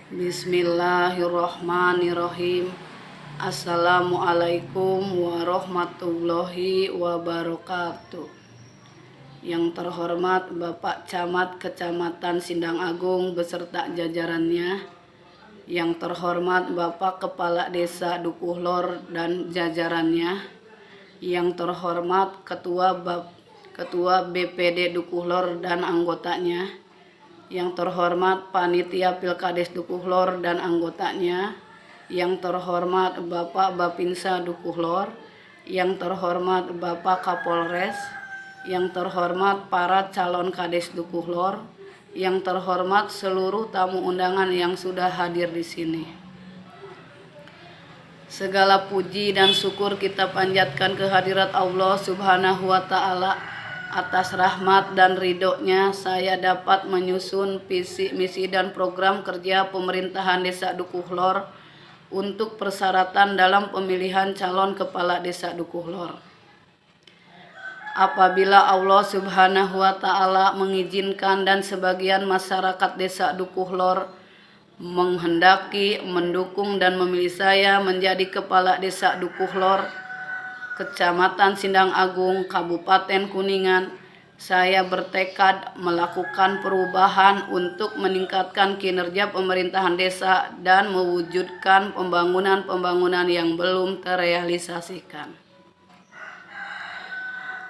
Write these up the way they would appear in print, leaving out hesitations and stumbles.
Bismillahirrahmanirrahim. Assalamualaikum warahmatullahi wabarakatuh. Yang terhormat Bapak Camat Kecamatan Sindang Agung beserta jajarannya. Yang terhormat Bapak Kepala Desa Dukuhlor dan jajarannya. Yang terhormat Ketua BPD Dukuhlor dan anggotanya. Yang terhormat Panitia Pilkades Dukuhlor dan anggotanya, yang terhormat Bapak Bapinsa Dukuhlor, yang terhormat Bapak Kapolres, yang terhormat para calon kades Dukuhlor, yang terhormat seluruh tamu undangan yang sudah hadir di sini. Segala puji dan syukur kita panjatkan kehadirat Allah Subhanahu wa Ta'ala. Atas rahmat dan ridhonya saya dapat menyusun visi, misi, dan program kerja pemerintahan Desa Dukuhlor untuk persyaratan dalam pemilihan calon kepala Desa Dukuhlor. Apabila Allah Subhanahu wa Ta'ala mengizinkan dan sebagian masyarakat Desa Dukuhlor menghendaki, mendukung, dan memilih saya menjadi kepala Desa Dukuhlor Kecamatan Sindang Agung, Kabupaten Kuningan, saya bertekad melakukan perubahan untuk meningkatkan kinerja pemerintahan desa dan mewujudkan pembangunan yang belum terrealisasikan.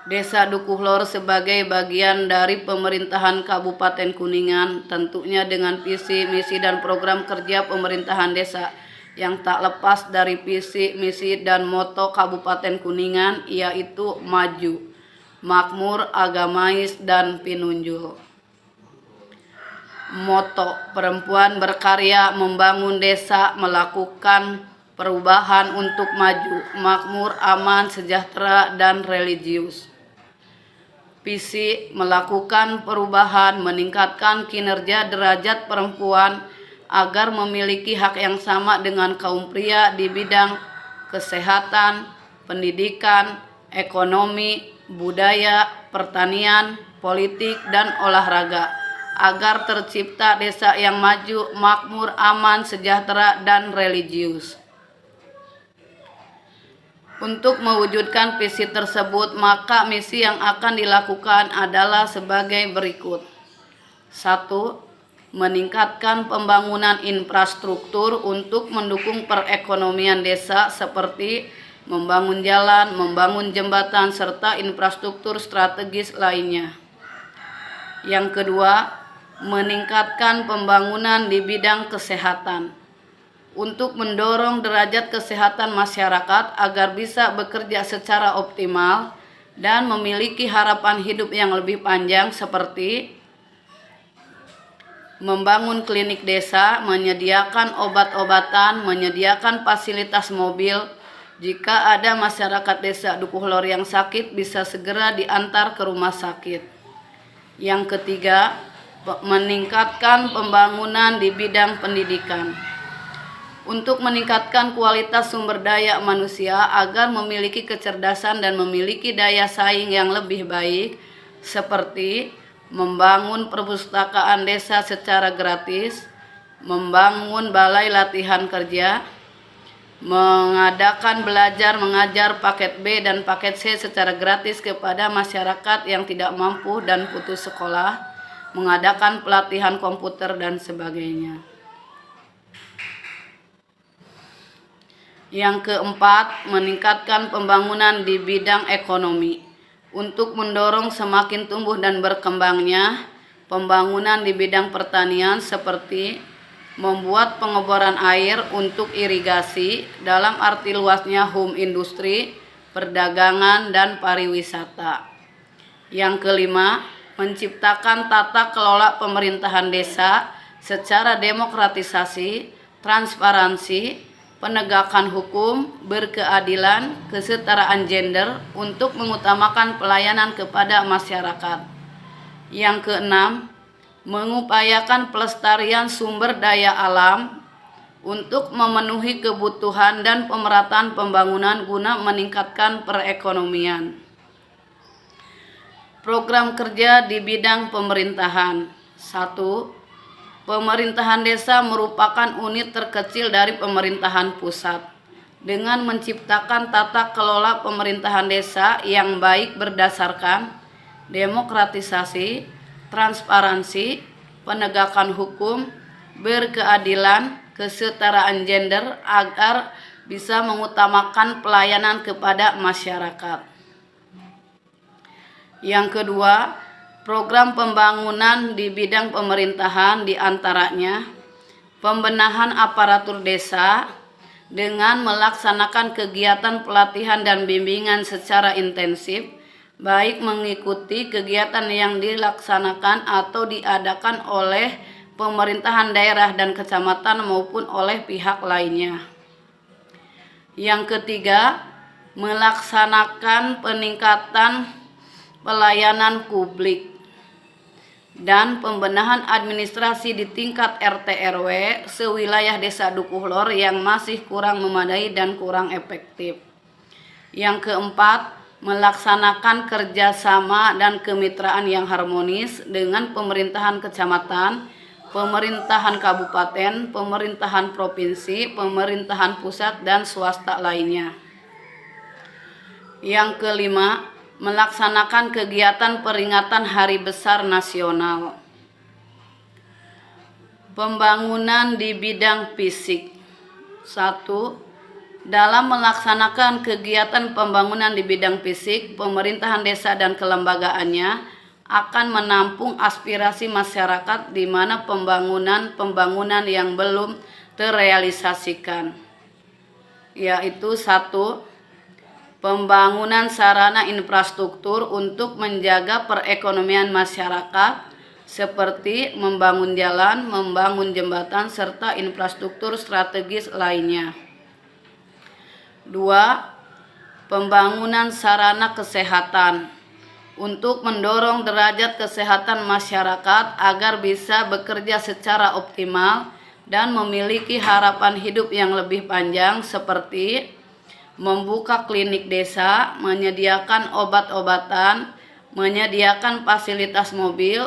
Desa Dukuhlor sebagai bagian dari pemerintahan Kabupaten Kuningan, tentunya dengan visi, misi, dan program kerja pemerintahan desa yang tak lepas dari visi, misi, dan moto Kabupaten Kuningan, yaitu maju, makmur, agamais, dan pinunjul. Moto perempuan berkarya membangun desa, melakukan perubahan untuk maju, makmur, aman, sejahtera, dan religius. Visi melakukan perubahan, meningkatkan kinerja derajat perempuan agar memiliki hak yang sama dengan kaum pria di bidang kesehatan, pendidikan, ekonomi, budaya, pertanian, politik, dan olahraga, agar tercipta desa yang maju, makmur, aman, sejahtera, dan religius. Untuk mewujudkan visi tersebut, maka misi yang akan dilakukan adalah sebagai berikut. 1. Meningkatkan pembangunan infrastruktur untuk mendukung perekonomian desa seperti membangun jalan, membangun jembatan, serta infrastruktur strategis lainnya. Yang kedua, meningkatkan pembangunan di bidang kesehatan untuk mendorong derajat kesehatan masyarakat agar bisa bekerja secara optimal dan memiliki harapan hidup yang lebih panjang seperti membangun klinik desa, menyediakan obat-obatan, menyediakan fasilitas mobil. Jika ada masyarakat Desa Dukuhlor yang sakit, bisa segera diantar ke rumah sakit. Yang ketiga, meningkatkan pembangunan di bidang pendidikan untuk meningkatkan kualitas sumber daya manusia agar memiliki kecerdasan dan memiliki daya saing yang lebih baik, seperti membangun perpustakaan desa secara gratis, membangun balai latihan kerja, mengadakan belajar mengajar paket B dan paket C secara gratis kepada masyarakat yang tidak mampu dan putus sekolah, mengadakan pelatihan komputer, dan sebagainya. Yang keempat, meningkatkan pembangunan di bidang ekonomi untuk mendorong semakin tumbuh dan berkembangnya pembangunan di bidang pertanian seperti membuat pengeboran air untuk irigasi dalam arti luasnya home industri, perdagangan, dan pariwisata. Yang kelima, menciptakan tata kelola pemerintahan desa secara demokratisasi, transparansi, penegakan hukum, berkeadilan, kesetaraan gender untuk mengutamakan pelayanan kepada masyarakat. Yang keenam, mengupayakan pelestarian sumber daya alam untuk memenuhi kebutuhan dan pemerataan pembangunan guna meningkatkan perekonomian. Program kerja di bidang pemerintahan. 1. Pemerintahan desa merupakan unit terkecil dari pemerintahan pusat. Dengan menciptakan tata kelola pemerintahan desa yang baik berdasarkan demokratisasi, transparansi, penegakan hukum, berkeadilan, kesetaraan gender agar bisa mengutamakan pelayanan kepada masyarakat. Yang kedua, program pembangunan di bidang pemerintahan diantaranya pembenahan aparatur desa dengan melaksanakan kegiatan pelatihan dan bimbingan secara intensif, baik mengikuti kegiatan yang dilaksanakan atau diadakan oleh pemerintahan daerah dan kecamatan maupun oleh pihak lainnya. Yang ketiga, melaksanakan peningkatan pelayanan publik dan pembenahan administrasi di tingkat RT RW sewilayah Desa Dukuhlor yang masih kurang memadai dan kurang efektif. Yang keempat, melaksanakan kerjasama dan kemitraan yang harmonis dengan pemerintahan kecamatan, pemerintahan kabupaten, pemerintahan provinsi, pemerintahan pusat, dan swasta lainnya. Yang kelima, melaksanakan kegiatan peringatan Hari Besar Nasional. Pembangunan di bidang fisik. 1. Dalam melaksanakan kegiatan pembangunan di bidang fisik, pemerintahan desa dan kelembagaannya akan menampung aspirasi masyarakat di mana pembangunan yang belum terrealisasikan, yaitu 1. Pembangunan sarana infrastruktur untuk menjaga perekonomian masyarakat seperti membangun jalan, membangun jembatan, serta infrastruktur strategis lainnya. 2. Pembangunan sarana kesehatan untuk mendorong derajat kesehatan masyarakat agar bisa bekerja secara optimal dan memiliki harapan hidup yang lebih panjang seperti membuka klinik desa, menyediakan obat-obatan, menyediakan fasilitas mobil,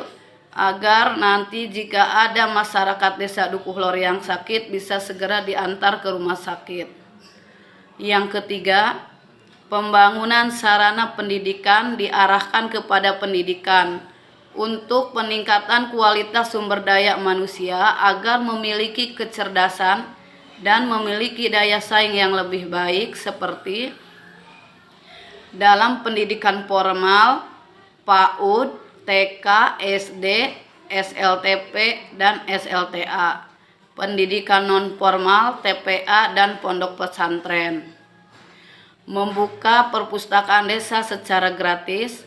agar nanti jika ada masyarakat Desa Dukuhlor yang sakit bisa segera diantar ke rumah sakit. Yang ketiga, pembangunan sarana pendidikan diarahkan kepada pendidikan untuk peningkatan kualitas sumber daya manusia agar memiliki kecerdasan dan memiliki daya saing yang lebih baik seperti dalam pendidikan formal, PAUD, TK, SD, SLTP, dan SLTA, pendidikan non-formal, TPA, dan pondok pesantren. Membuka perpustakaan desa secara gratis,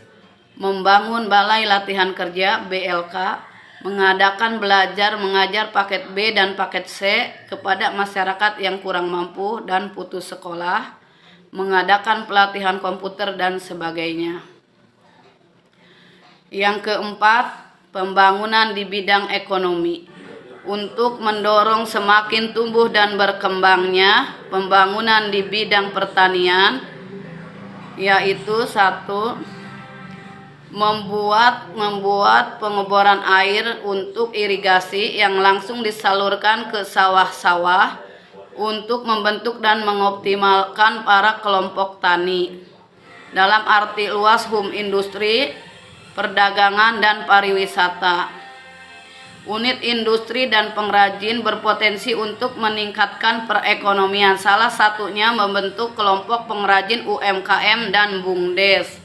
membangun balai latihan kerja BLK, mengadakan belajar mengajar paket B dan paket C kepada masyarakat yang kurang mampu dan putus sekolah, mengadakan pelatihan komputer dan sebagainya. Yang keempat, pembangunan di bidang ekonomi untuk mendorong semakin tumbuh dan berkembangnya pembangunan di bidang pertanian, yaitu 1. Membuat pengeboran air untuk irigasi yang langsung disalurkan ke sawah-sawah untuk membentuk dan mengoptimalkan para kelompok tani dalam arti luas industri, perdagangan, dan pariwisata. Unit industri dan pengrajin berpotensi untuk meningkatkan perekonomian, salah satunya membentuk kelompok pengrajin UMKM dan BUMDes.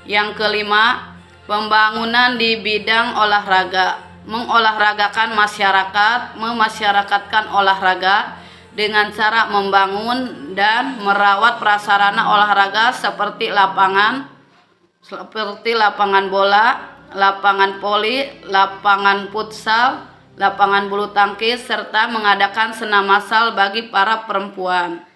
Yang kelima, pembangunan di bidang olahraga, mengolahragakan masyarakat, memasyarakatkan olahraga dengan cara membangun dan merawat prasarana olahraga seperti lapangan bola, lapangan voli, lapangan futsal, lapangan bulu tangkis, serta mengadakan senam massal bagi para perempuan.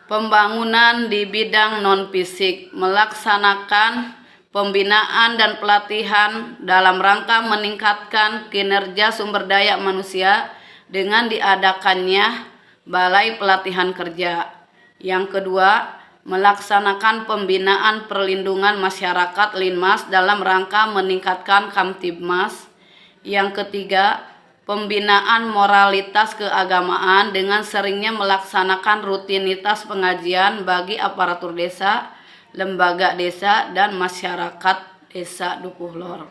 Pembangunan di bidang non-fisik, melaksanakan pembinaan dan pelatihan dalam rangka meningkatkan kinerja sumber daya manusia dengan diadakannya balai pelatihan kerja. Yang kedua, melaksanakan pembinaan perlindungan masyarakat Linmas dalam rangka meningkatkan Kamtibmas. Yang ketiga, pembinaan moralitas keagamaan dengan seringnya melaksanakan rutinitas pengajian bagi aparatur desa, lembaga desa, dan masyarakat desa Dukuh Lor.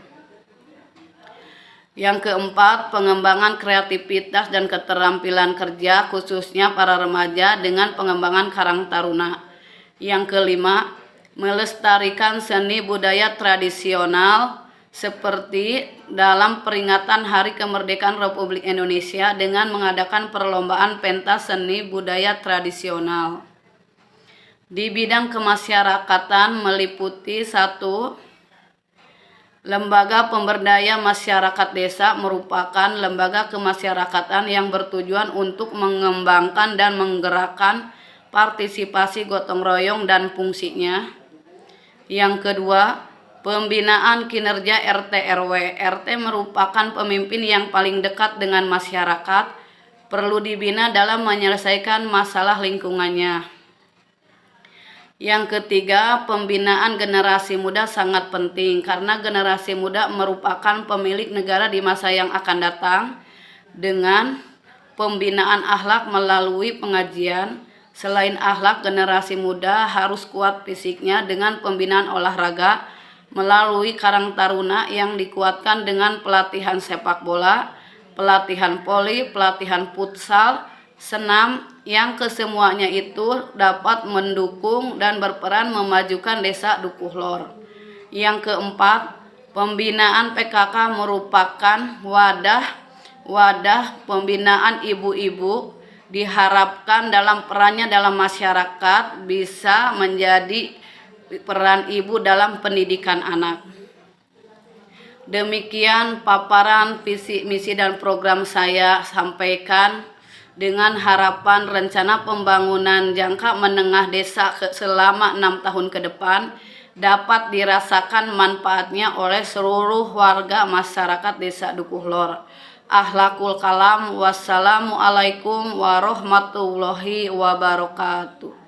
Yang keempat, pengembangan kreativitas dan keterampilan kerja khususnya para remaja dengan pengembangan Karang Taruna. Yang kelima, melestarikan seni budaya tradisional seperti dalam peringatan Hari Kemerdekaan Republik Indonesia dengan mengadakan perlombaan pentas seni budaya tradisional. Di bidang kemasyarakatan meliputi 1. Lembaga Pemberdaya Masyarakat Desa merupakan lembaga kemasyarakatan yang bertujuan untuk mengembangkan dan menggerakkan partisipasi gotong royong dan fungsinya. Yang kedua, pembinaan kinerja RT RW. RT merupakan pemimpin yang paling dekat dengan masyarakat, perlu dibina dalam menyelesaikan masalah lingkungannya. Yang ketiga, pembinaan generasi muda sangat penting karena generasi muda merupakan pemilik negara di masa yang akan datang. Dengan pembinaan akhlak melalui pengajian, selain akhlak, generasi muda harus kuat fisiknya dengan pembinaan olahraga melalui Karang Taruna yang dikuatkan dengan pelatihan sepak bola, pelatihan voli, pelatihan futsal, senam, yang kesemuanya itu dapat mendukung dan berperan memajukan desa Dukuh Lor. Yang keempat, pembinaan PKK merupakan wadah pembinaan ibu-ibu, diharapkan dalam perannya dalam masyarakat bisa menjadi peran ibu dalam pendidikan anak. Demikian paparan visi, misi, dan program saya sampaikan dengan harapan rencana pembangunan jangka menengah desa selama 6 tahun ke depan dapat dirasakan manfaatnya oleh seluruh warga masyarakat desa Dukuh Lor. Akhlakul kalam. Wassalamualaikum warahmatullahi wabarakatuh.